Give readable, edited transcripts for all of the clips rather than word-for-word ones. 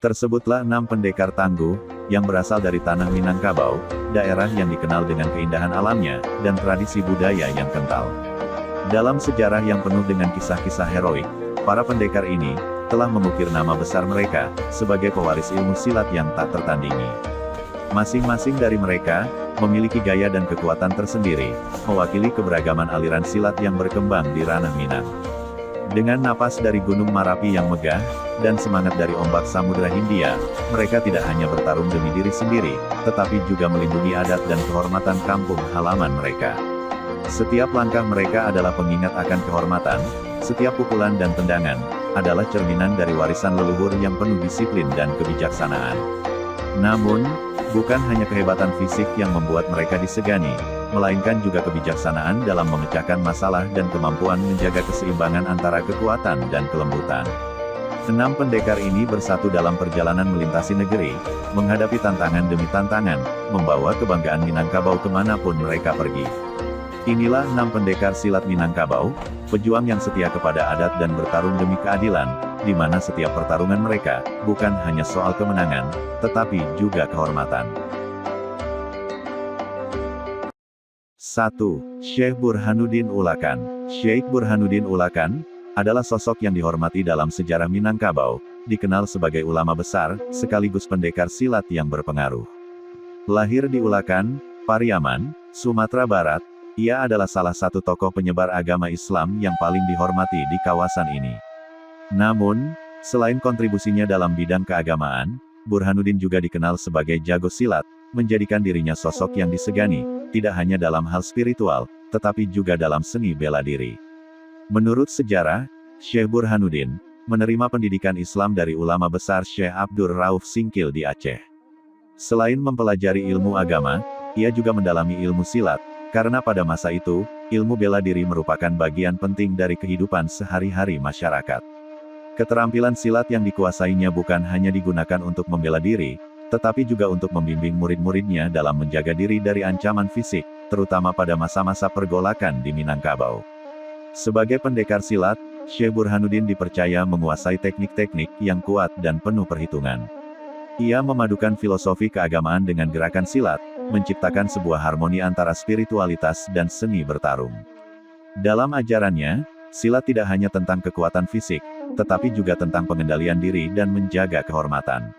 Tersebutlah 6 pendekar tangguh, yang berasal dari tanah Minangkabau, daerah yang dikenal dengan keindahan alamnya, dan tradisi budaya yang kental. Dalam sejarah yang penuh dengan kisah-kisah heroik, para pendekar ini, telah mengukir nama besar mereka, sebagai pewaris ilmu silat yang tak tertandingi. Masing-masing dari mereka, memiliki gaya dan kekuatan tersendiri, mewakili keberagaman aliran silat yang berkembang di ranah Minang. Dengan napas dari Gunung Marapi yang megah, dan semangat dari ombak Samudra Hindia, mereka tidak hanya bertarung demi diri sendiri, tetapi juga melindungi adat dan kehormatan kampung halaman mereka. Setiap langkah mereka adalah pengingat akan kehormatan, setiap pukulan dan tendangan, adalah cerminan dari warisan leluhur yang penuh disiplin dan kebijaksanaan. Namun, bukan hanya kehebatan fisik yang membuat mereka disegani, melainkan juga kebijaksanaan dalam memecahkan masalah dan kemampuan menjaga keseimbangan antara kekuatan dan kelembutan. 6 pendekar ini bersatu dalam perjalanan melintasi negeri, menghadapi tantangan demi tantangan, membawa kebanggaan Minangkabau kemanapun mereka pergi. Inilah 6 pendekar silat Minangkabau, pejuang yang setia kepada adat dan bertarung demi keadilan, di mana setiap pertarungan mereka, bukan hanya soal kemenangan, tetapi juga kehormatan. 1. Syekh Burhanuddin Ulakan. Syekh Burhanuddin Ulakan adalah sosok yang dihormati dalam sejarah Minangkabau, dikenal sebagai ulama besar, sekaligus pendekar silat yang berpengaruh. Lahir di Ulakan, Pariaman, Sumatera Barat, ia adalah salah satu tokoh penyebar agama Islam yang paling dihormati di kawasan ini. Namun, selain kontribusinya dalam bidang keagamaan, Burhanuddin juga dikenal sebagai jago silat, menjadikan dirinya sosok yang disegani, tidak hanya dalam hal spiritual, tetapi juga dalam seni bela diri. Menurut sejarah, Syekh Burhanuddin menerima pendidikan Islam dari ulama besar Syekh Abdur Rauf Singkil di Aceh. Selain mempelajari ilmu agama, ia juga mendalami ilmu silat, karena pada masa itu, ilmu bela diri merupakan bagian penting dari kehidupan sehari-hari masyarakat. Keterampilan silat yang dikuasainya bukan hanya digunakan untuk membela diri, tetapi juga untuk membimbing murid-muridnya dalam menjaga diri dari ancaman fisik, terutama pada masa-masa pergolakan di Minangkabau. Sebagai pendekar silat, Syekh Burhanuddin dipercaya menguasai teknik-teknik yang kuat dan penuh perhitungan. Ia memadukan filosofi keagamaan dengan gerakan silat, menciptakan sebuah harmoni antara spiritualitas dan seni bertarung. Dalam ajarannya, silat tidak hanya tentang kekuatan fisik, tetapi juga tentang pengendalian diri dan menjaga kehormatan.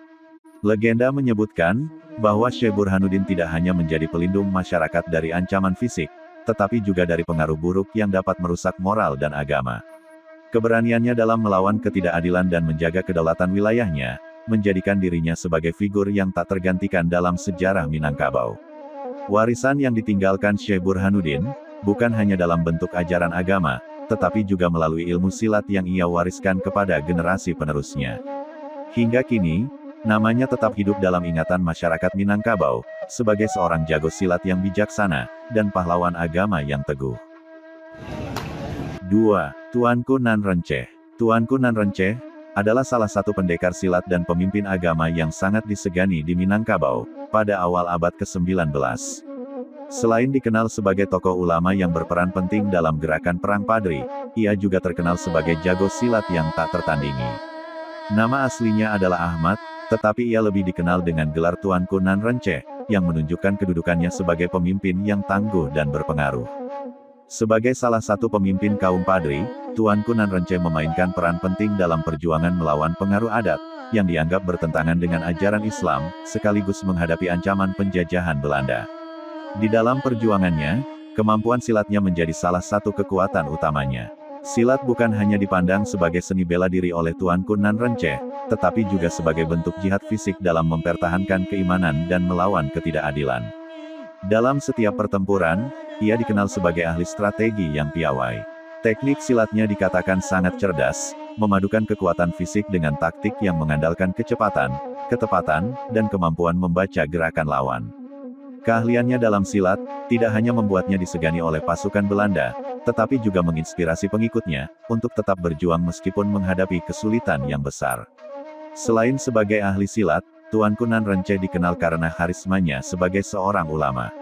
Legenda menyebutkan bahwa Syekh Burhanuddin tidak hanya menjadi pelindung masyarakat dari ancaman fisik, tetapi juga dari pengaruh buruk yang dapat merusak moral dan agama. Keberaniannya dalam melawan ketidakadilan dan menjaga kedaulatan wilayahnya, menjadikan dirinya sebagai figur yang tak tergantikan dalam sejarah Minangkabau. Warisan yang ditinggalkan Syekh Burhanuddin, bukan hanya dalam bentuk ajaran agama, tetapi juga melalui ilmu silat yang ia wariskan kepada generasi penerusnya. Hingga kini, namanya tetap hidup dalam ingatan masyarakat Minangkabau, sebagai seorang jago silat yang bijaksana, dan pahlawan agama yang teguh. 2. Tuanku Nan Renceh. Tuanku Nan Renceh adalah salah satu pendekar silat dan pemimpin agama yang sangat disegani di Minangkabau, pada awal abad ke-19. Selain dikenal sebagai tokoh ulama yang berperan penting dalam gerakan Perang Padri, ia juga terkenal sebagai jago silat yang tak tertandingi. Nama aslinya adalah Ahmad, tetapi ia lebih dikenal dengan gelar Tuanku Nan Renceh, yang menunjukkan kedudukannya sebagai pemimpin yang tangguh dan berpengaruh. Sebagai salah satu pemimpin kaum Padri, Tuanku Nan Renceh memainkan peran penting dalam perjuangan melawan pengaruh adat, yang dianggap bertentangan dengan ajaran Islam, sekaligus menghadapi ancaman penjajahan Belanda. Di dalam perjuangannya, kemampuan silatnya menjadi salah satu kekuatan utamanya. Silat bukan hanya dipandang sebagai seni bela diri oleh Tuanku Nan Renceh, tetapi juga sebagai bentuk jihad fisik dalam mempertahankan keimanan dan melawan ketidakadilan. Dalam setiap pertempuran, ia dikenal sebagai ahli strategi yang piawai. Teknik silatnya dikatakan sangat cerdas, memadukan kekuatan fisik dengan taktik yang mengandalkan kecepatan, ketepatan, dan kemampuan membaca gerakan lawan. Keahliannya dalam silat, tidak hanya membuatnya disegani oleh pasukan Belanda, tetapi juga menginspirasi pengikutnya, untuk tetap berjuang meskipun menghadapi kesulitan yang besar. Selain sebagai ahli silat, Tuanku Nan Renceh dikenal karena karismanya sebagai seorang ulama.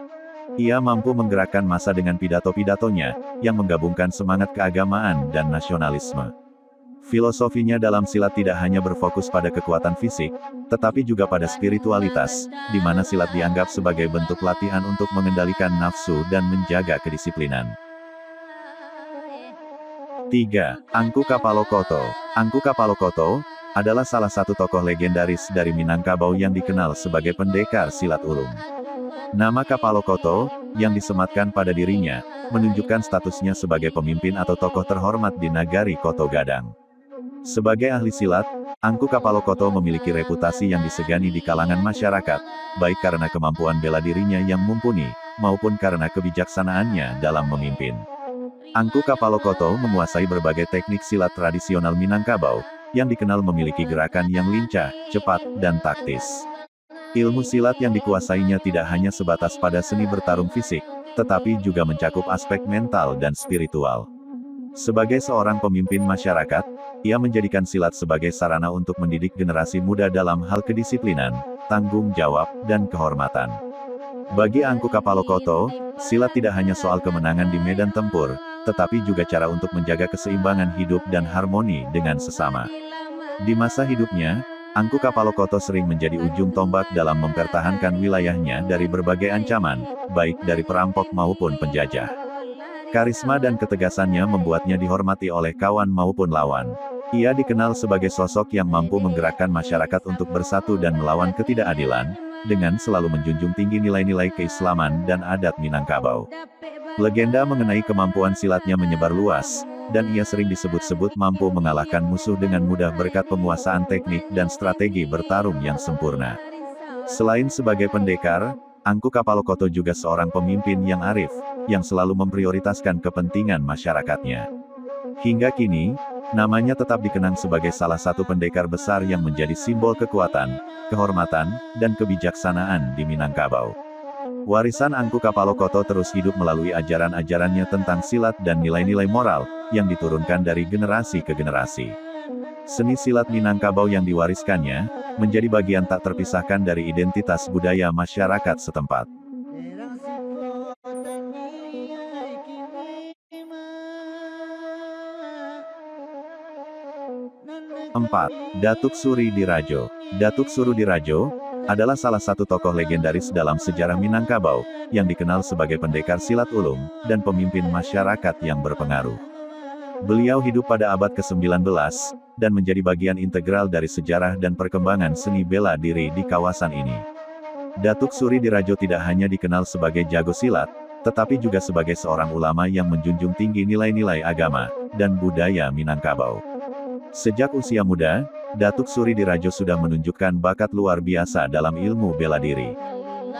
Ia mampu menggerakkan massa dengan pidato-pidatonya, yang menggabungkan semangat keagamaan dan nasionalisme. Filosofinya dalam silat tidak hanya berfokus pada kekuatan fisik, tetapi juga pada spiritualitas, di mana silat dianggap sebagai bentuk latihan untuk mengendalikan nafsu dan menjaga kedisiplinan. 3. Angku Kapalokoto. Angku Kapalokoto adalah salah satu tokoh legendaris dari Minangkabau yang dikenal sebagai pendekar silat ulung. Nama Kapalokoto, yang disematkan pada dirinya, menunjukkan statusnya sebagai pemimpin atau tokoh terhormat di Nagari Koto Gadang. Sebagai ahli silat, Angku Kapalokoto memiliki reputasi yang disegani di kalangan masyarakat, baik karena kemampuan bela dirinya yang mumpuni, maupun karena kebijaksanaannya dalam memimpin. Angku Kapalokoto menguasai berbagai teknik silat tradisional Minangkabau, yang dikenal memiliki gerakan yang lincah, cepat, dan taktis. Ilmu silat yang dikuasainya tidak hanya sebatas pada seni bertarung fisik, tetapi juga mencakup aspek mental dan spiritual. Sebagai seorang pemimpin masyarakat, ia menjadikan silat sebagai sarana untuk mendidik generasi muda dalam hal kedisiplinan, tanggung jawab, dan kehormatan. Bagi Angku Kapalokoto, silat tidak hanya soal kemenangan di medan tempur, tetapi juga cara untuk menjaga keseimbangan hidup dan harmoni dengan sesama. Di masa hidupnya, Angku Kapalokoto sering menjadi ujung tombak dalam mempertahankan wilayahnya dari berbagai ancaman, baik dari perampok maupun penjajah. Karisma dan ketegasannya membuatnya dihormati oleh kawan maupun lawan. Ia dikenal sebagai sosok yang mampu menggerakkan masyarakat untuk bersatu dan melawan ketidakadilan, dengan selalu menjunjung tinggi nilai-nilai keislaman dan adat Minangkabau. Legenda mengenai kemampuan silatnya menyebar luas, dan ia sering disebut-sebut mampu mengalahkan musuh dengan mudah berkat penguasaan teknik dan strategi bertarung yang sempurna. Selain sebagai pendekar, Angku Kapalokoto juga seorang pemimpin yang arif, yang selalu memprioritaskan kepentingan masyarakatnya. Hingga kini, namanya tetap dikenang sebagai salah satu pendekar besar yang menjadi simbol kekuatan, kehormatan, dan kebijaksanaan di Minangkabau. Warisan Angku Kapalokoto terus hidup melalui ajaran-ajarannya tentang silat dan nilai-nilai moral, yang diturunkan dari generasi ke generasi. Seni silat Minangkabau yang diwariskannya, menjadi bagian tak terpisahkan dari identitas budaya masyarakat setempat. 4. Datuk Suri Dirajo. Datuk Suru Dirajo adalah salah satu tokoh legendaris dalam sejarah Minangkabau, yang dikenal sebagai pendekar silat ulung, dan pemimpin masyarakat yang berpengaruh. Beliau hidup pada abad ke-19, dan menjadi bagian integral dari sejarah dan perkembangan seni bela diri di kawasan ini. Datuk Suri Dirajo tidak hanya dikenal sebagai jago silat, tetapi juga sebagai seorang ulama yang menjunjung tinggi nilai-nilai agama, dan budaya Minangkabau. Sejak usia muda, Datuk Suri Dirajo sudah menunjukkan bakat luar biasa dalam ilmu bela diri.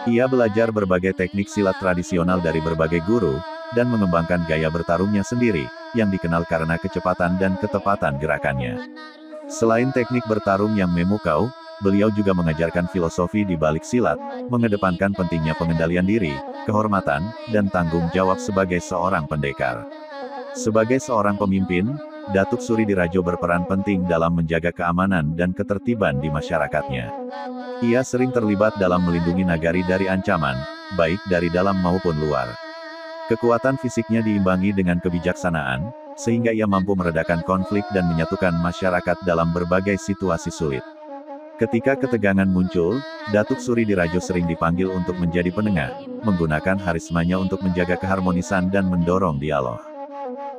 Ia belajar berbagai teknik silat tradisional dari berbagai guru, dan mengembangkan gaya bertarungnya sendiri, yang dikenal karena kecepatan dan ketepatan gerakannya. Selain teknik bertarung yang memukau, beliau juga mengajarkan filosofi di balik silat, mengedepankan pentingnya pengendalian diri, kehormatan, dan tanggung jawab sebagai seorang pendekar. Sebagai seorang pemimpin, Datuk Suri Dirajo berperan penting dalam menjaga keamanan dan ketertiban di masyarakatnya. Ia sering terlibat dalam melindungi nagari dari ancaman, baik dari dalam maupun luar. Kekuatan fisiknya diimbangi dengan kebijaksanaan, sehingga ia mampu meredakan konflik dan menyatukan masyarakat dalam berbagai situasi sulit. Ketika ketegangan muncul, Datuk Suri Dirajo sering dipanggil untuk menjadi penengah, menggunakan harismanya untuk menjaga keharmonisan dan mendorong dialog.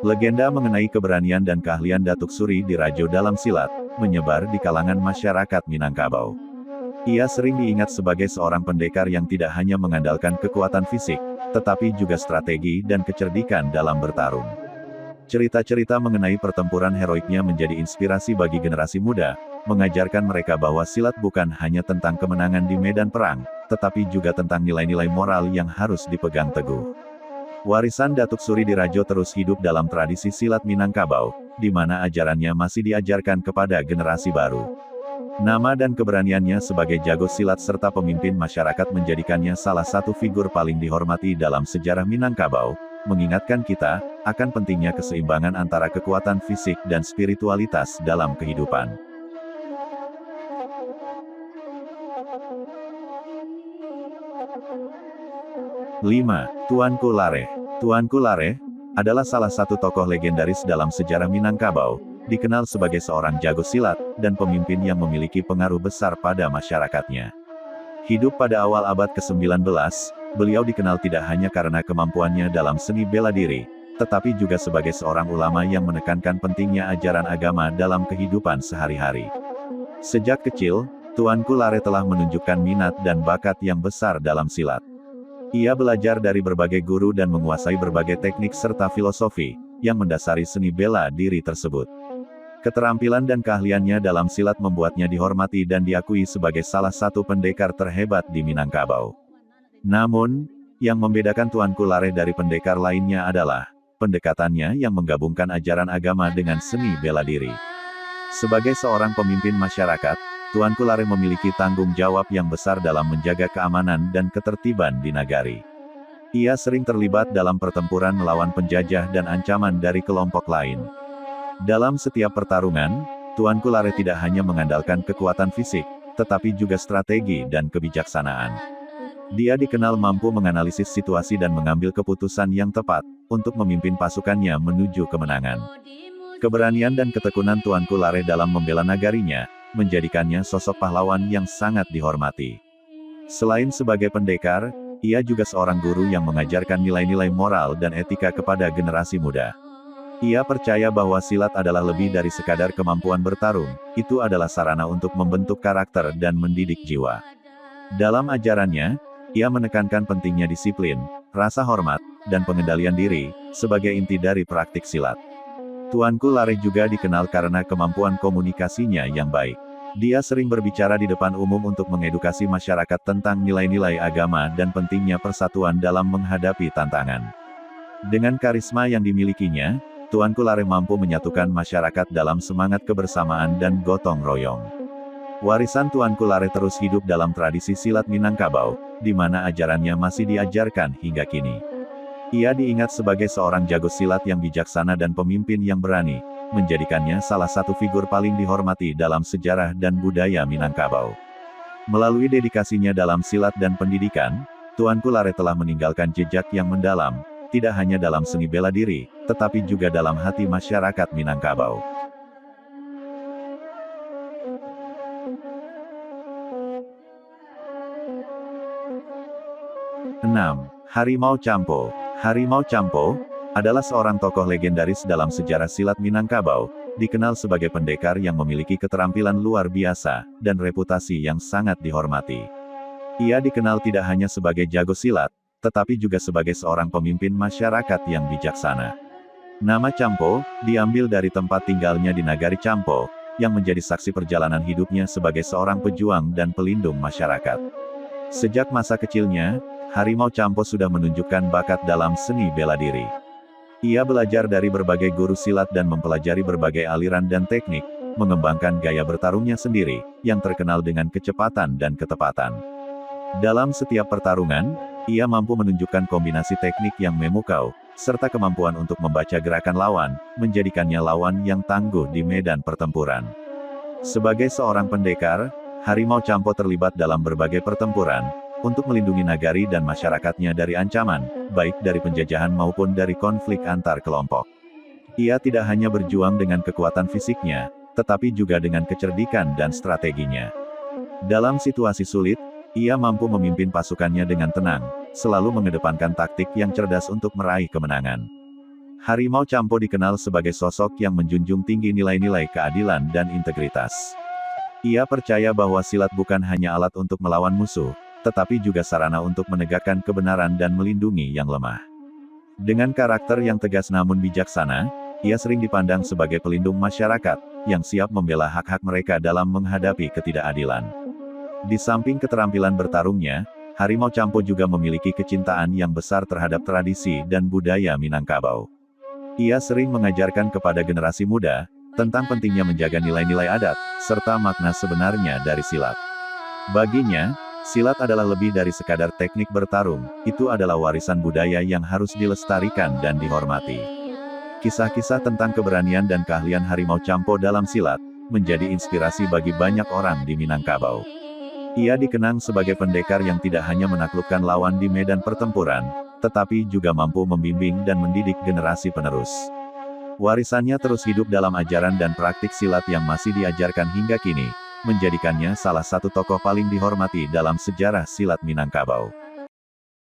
Legenda mengenai keberanian dan keahlian Datuk Suri Dirajo dalam silat, menyebar di kalangan masyarakat Minangkabau. Ia sering diingat sebagai seorang pendekar yang tidak hanya mengandalkan kekuatan fisik, tetapi juga strategi dan kecerdikan dalam bertarung. Cerita-cerita mengenai pertempuran heroiknya menjadi inspirasi bagi generasi muda, mengajarkan mereka bahwa silat bukan hanya tentang kemenangan di medan perang, tetapi juga tentang nilai-nilai moral yang harus dipegang teguh. Warisan Datuk Suri Dirajo terus hidup dalam tradisi silat Minangkabau, di mana ajarannya masih diajarkan kepada generasi baru. Nama dan keberaniannya sebagai jago silat serta pemimpin masyarakat menjadikannya salah satu figur paling dihormati dalam sejarah Minangkabau, mengingatkan kita akan pentingnya keseimbangan antara kekuatan fisik dan spiritualitas dalam kehidupan. Lima. Tuanku Lareh. Tuanku Lareh adalah salah satu tokoh legendaris dalam sejarah Minangkabau, dikenal sebagai seorang jago silat, dan pemimpin yang memiliki pengaruh besar pada masyarakatnya. Hidup pada awal abad ke-19, beliau dikenal tidak hanya karena kemampuannya dalam seni bela diri, tetapi juga sebagai seorang ulama yang menekankan pentingnya ajaran agama dalam kehidupan sehari-hari. Sejak kecil, Tuanku Lare telah menunjukkan minat dan bakat yang besar dalam silat. Ia belajar dari berbagai guru dan menguasai berbagai teknik serta filosofi yang mendasari seni bela diri tersebut. Keterampilan dan keahliannya dalam silat membuatnya dihormati dan diakui sebagai salah satu pendekar terhebat di Minangkabau. Namun, yang membedakan Tuanku Lare dari pendekar lainnya adalah pendekatannya yang menggabungkan ajaran agama dengan seni bela diri. Sebagai seorang pemimpin masyarakat, Tuanku Lare memiliki tanggung jawab yang besar dalam menjaga keamanan dan ketertiban di nagari. Ia sering terlibat dalam pertempuran melawan penjajah dan ancaman dari kelompok lain. Dalam setiap pertarungan, Tuanku Lare tidak hanya mengandalkan kekuatan fisik, tetapi juga strategi dan kebijaksanaan. Dia dikenal mampu menganalisis situasi dan mengambil keputusan yang tepat untuk memimpin pasukannya menuju kemenangan. Keberanian dan ketekunan Tuanku Lare dalam membela nagarinya menjadikannya sosok pahlawan yang sangat dihormati. Selain sebagai pendekar, ia juga seorang guru yang mengajarkan nilai-nilai moral dan etika kepada generasi muda. Ia percaya bahwa silat adalah lebih dari sekadar kemampuan bertarung, itu adalah sarana untuk membentuk karakter dan mendidik jiwa. Dalam ajarannya, ia menekankan pentingnya disiplin, rasa hormat, dan pengendalian diri, sebagai inti dari praktik silat. Tuanku Lare juga dikenal karena kemampuan komunikasinya yang baik. Dia sering berbicara di depan umum untuk mengedukasi masyarakat tentang nilai-nilai agama dan pentingnya persatuan dalam menghadapi tantangan. Dengan karisma yang dimilikinya, Tuanku Lare mampu menyatukan masyarakat dalam semangat kebersamaan dan gotong royong. Warisan Tuanku Lare terus hidup dalam tradisi silat Minangkabau, di mana ajarannya masih diajarkan hingga kini. Ia diingat sebagai seorang jago silat yang bijaksana dan pemimpin yang berani, menjadikannya salah satu figur paling dihormati dalam sejarah dan budaya Minangkabau. Melalui dedikasinya dalam silat dan pendidikan, Tuanku Lare telah meninggalkan jejak yang mendalam, tidak hanya dalam seni bela diri, tetapi juga dalam hati masyarakat Minangkabau. Harimau Campo. Harimau Campo adalah seorang tokoh legendaris dalam sejarah silat Minangkabau, dikenal sebagai pendekar yang memiliki keterampilan luar biasa, dan reputasi yang sangat dihormati. Ia dikenal tidak hanya sebagai jago silat, tetapi juga sebagai seorang pemimpin masyarakat yang bijaksana. Nama Campo diambil dari tempat tinggalnya di Nagari Campo, yang menjadi saksi perjalanan hidupnya sebagai seorang pejuang dan pelindung masyarakat. Sejak masa kecilnya, Harimau Campo sudah menunjukkan bakat dalam seni bela diri. Ia belajar dari berbagai guru silat dan mempelajari berbagai aliran dan teknik, mengembangkan gaya bertarungnya sendiri, yang terkenal dengan kecepatan dan ketepatan. Dalam setiap pertarungan, ia mampu menunjukkan kombinasi teknik yang memukau, serta kemampuan untuk membaca gerakan lawan, menjadikannya lawan yang tangguh di medan pertempuran. Sebagai seorang pendekar, Harimau Campo terlibat dalam berbagai pertempuran, untuk melindungi nagari dan masyarakatnya dari ancaman, baik dari penjajahan maupun dari konflik antar kelompok. Ia tidak hanya berjuang dengan kekuatan fisiknya, tetapi juga dengan kecerdikan dan strateginya. Dalam situasi sulit, ia mampu memimpin pasukannya dengan tenang, selalu mengedepankan taktik yang cerdas untuk meraih kemenangan. Harimau Campo dikenal sebagai sosok yang menjunjung tinggi nilai-nilai keadilan dan integritas. Ia percaya bahwa silat bukan hanya alat untuk melawan musuh, tetapi juga sarana untuk menegakkan kebenaran dan melindungi yang lemah. Dengan karakter yang tegas namun bijaksana, ia sering dipandang sebagai pelindung masyarakat, yang siap membela hak-hak mereka dalam menghadapi ketidakadilan. Di samping keterampilan bertarungnya, Harimau Campo juga memiliki kecintaan yang besar terhadap tradisi dan budaya Minangkabau. Ia sering mengajarkan kepada generasi muda, tentang pentingnya menjaga nilai-nilai adat, serta makna sebenarnya dari silat. Baginya, silat adalah lebih dari sekadar teknik bertarung, itu adalah warisan budaya yang harus dilestarikan dan dihormati. Kisah-kisah tentang keberanian dan keahlian Harimau Campo dalam silat, menjadi inspirasi bagi banyak orang di Minangkabau. Ia dikenang sebagai pendekar yang tidak hanya menaklukkan lawan di medan pertempuran, tetapi juga mampu membimbing dan mendidik generasi penerus. Warisannya terus hidup dalam ajaran dan praktik silat yang masih diajarkan hingga kini, menjadikannya salah satu tokoh paling dihormati dalam sejarah silat Minangkabau.